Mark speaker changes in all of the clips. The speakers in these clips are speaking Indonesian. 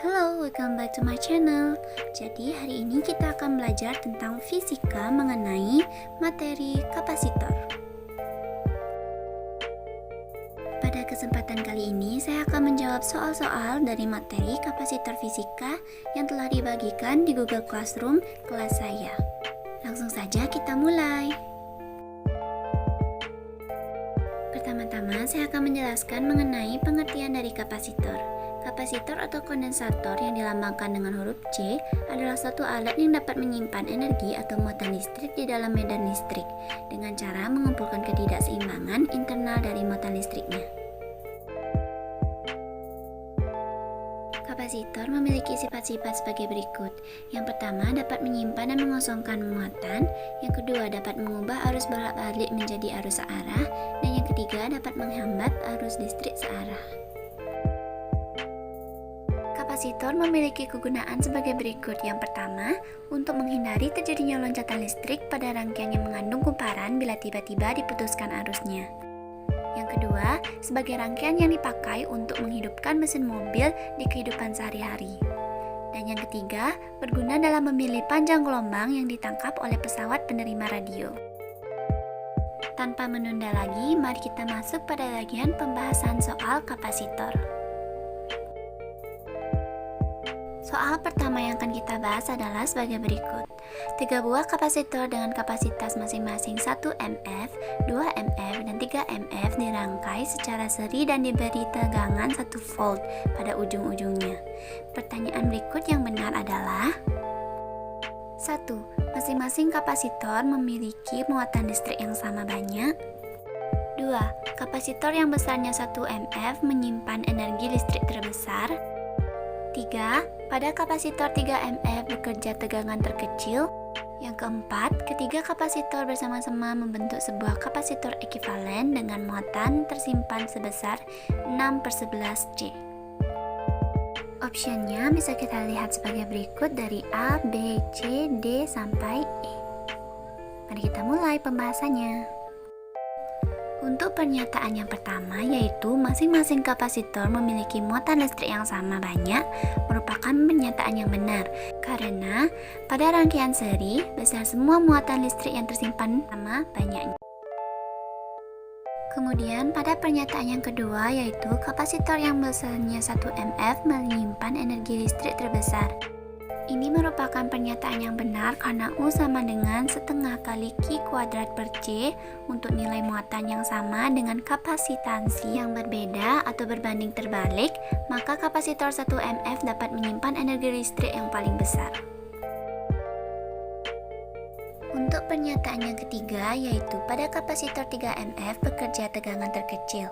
Speaker 1: Halo, welcome back to my channel. Jadi hari ini kita akan belajar tentang fisika mengenai materi kapasitor. Pada kesempatan kali ini saya akan menjawab soal-soal dari materi kapasitor fisika yang telah dibagikan di Google Classroom kelas saya. Langsung saja kita mulai. Pertama-tama saya akan menjelaskan mengenai pengertian dari kapasitor. Kapasitor atau kondensator yang dilambangkan dengan huruf C adalah suatu alat yang dapat menyimpan energi atau muatan listrik di dalam medan listrik dengan cara mengumpulkan ketidakseimbangan internal dari muatan listriknya. Kapasitor memiliki sifat-sifat sebagai berikut. Yang pertama, dapat menyimpan dan mengosongkan muatan. Yang kedua, dapat mengubah arus bolak-balik menjadi arus searah. Dan yang ketiga, dapat menghambat arus listrik searah. Kapasitor memiliki kegunaan sebagai berikut. Yang pertama, untuk menghindari terjadinya loncatan listrik pada rangkaian yang mengandung kumparan bila tiba-tiba diputuskan arusnya. Yang kedua, sebagai rangkaian yang dipakai untuk menghidupkan mesin mobil di kehidupan sehari-hari. Dan yang ketiga, berguna dalam memilih panjang gelombang yang ditangkap oleh pesawat penerima radio. Tanpa menunda lagi, mari kita masuk pada bagian pembahasan soal kapasitor. Soal pertama yang akan kita bahas adalah sebagai berikut. 3 buah kapasitor dengan kapasitas masing-masing 1 mF, 2 mF, dan 3 mF dirangkai secara seri dan diberi tegangan 1 volt pada ujung-ujungnya. Pertanyaan berikut yang benar adalah 1. Masing-masing kapasitor memiliki muatan listrik yang sama banyak. 2. Kapasitor yang besarnya 1 mF menyimpan energi listrik terbesar. 3. Pada kapasitor 3 mF bekerja tegangan terkecil. Yang keempat, ketiga kapasitor bersama-sama membentuk sebuah kapasitor ekivalen dengan muatan tersimpan sebesar 6/11 C. Optionnya bisa kita lihat sebagai berikut dari A, B, C, D, sampai E. Mari kita mulai pembahasannya. Untuk pernyataan yang pertama, yaitu masing-masing kapasitor memiliki muatan listrik yang sama banyak, merupakan pernyataan yang benar karena pada rangkaian seri besar semua muatan listrik yang tersimpan sama banyaknya. Kemudian pada pernyataan yang kedua, yaitu kapasitor yang besarnya 1 mF menyimpan energi listrik terbesar. Ini merupakan pernyataan yang benar karena U sama dengan setengah kali Q kuadrat per C untuk nilai muatan yang sama dengan kapasitansi yang berbeda atau berbanding terbalik, maka kapasitor 1 mF dapat menyimpan energi listrik yang paling besar. Untuk pernyataan yang ketiga, yaitu pada kapasitor 3 mF bekerja tegangan terkecil.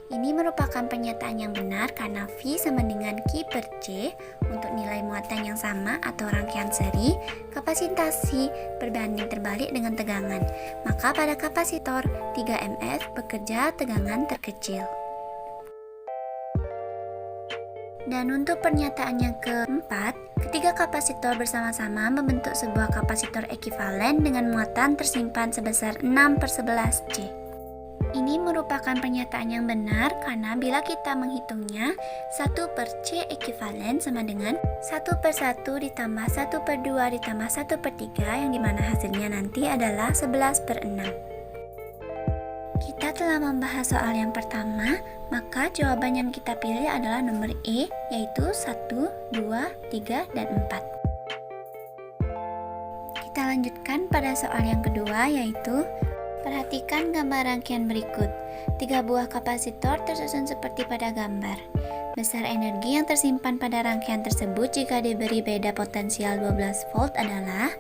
Speaker 1: Ini merupakan pernyataan yang benar karena V sama dengan Q per C untuk nilai muatan yang sama atau rangkaian seri, kapasitasi berbanding terbalik dengan tegangan. Maka pada kapasitor 3 mF bekerja tegangan terkecil. Dan untuk pernyataan yang keempat, ketiga kapasitor bersama-sama membentuk sebuah kapasitor ekivalen dengan muatan tersimpan sebesar 6/11 C. Ini merupakan pernyataan yang benar karena bila kita menghitungnya, 1/C ekivalen sama dengan 1/1 ditambah 1/2 ditambah 1/3 yang dimana hasilnya nanti adalah 11/6. Kita telah membahas soal yang pertama, maka jawaban yang kita pilih adalah nomor E, yaitu 1, 2, 3, dan 4. Kita lanjutkan pada soal yang kedua, yaitu perhatikan gambar rangkaian berikut. 3 buah kapasitor tersusun seperti pada gambar. Besar energi yang tersimpan pada rangkaian tersebut jika diberi beda potensial 12 volt adalah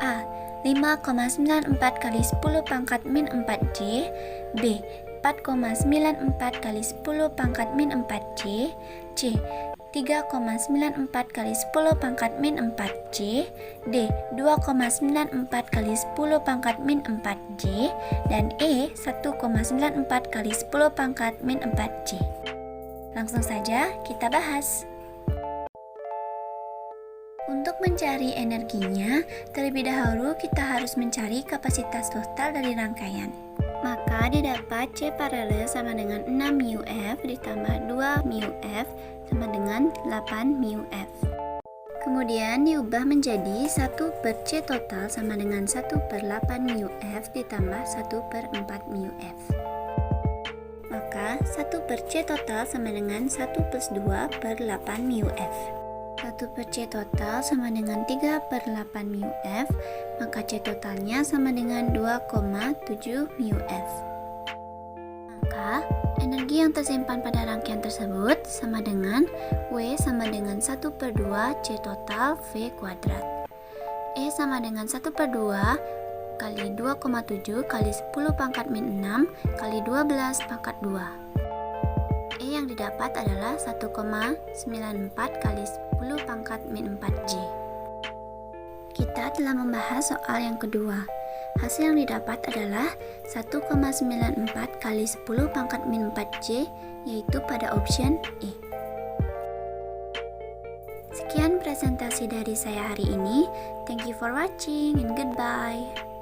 Speaker 1: A. 5,94 kali 10 pangkat min 4 J, B. 4,94 kali 10 pangkat min 4 J, C. 3,94 kali 10 pangkat min 4 J, D. 2,94 kali 10 pangkat min 4 J, dan E. 1,94 kali 10 pangkat min 4 J. Langsung saja kita bahas. Untuk mencari energinya, terlebih dahulu kita harus mencari kapasitas total dari rangkaian. Maka didapat C paralel sama dengan 6 mu F ditambah 2 mu F sama dengan 8 mu F. Kemudian diubah menjadi 1 per C total sama dengan 1 per 8 mu F ditambah 1 per 4 mu F. Maka 1 per C total sama dengan 1 plus 2 per 8 mu F. 1 per C total sama dengan 3 per 8 mu F, maka C totalnya sama dengan 2,7 mu F. Maka energi yang tersimpan pada rangkaian tersebut sama dengan W sama dengan 1 per 2 C total V kuadrat. E sama dengan 1 per 2 kali 2,7 kali 10 pangkat min 6 kali 12 pangkat 2. E yang didapat adalah 1,94 kali 10 pangkat min 4J. Kita telah membahas soal yang kedua. Hasil yang didapat adalah 1,94 kali 10 pangkat min 4J, yaitu pada option E. Sekian presentasi dari saya hari ini. Thank you for watching and goodbye.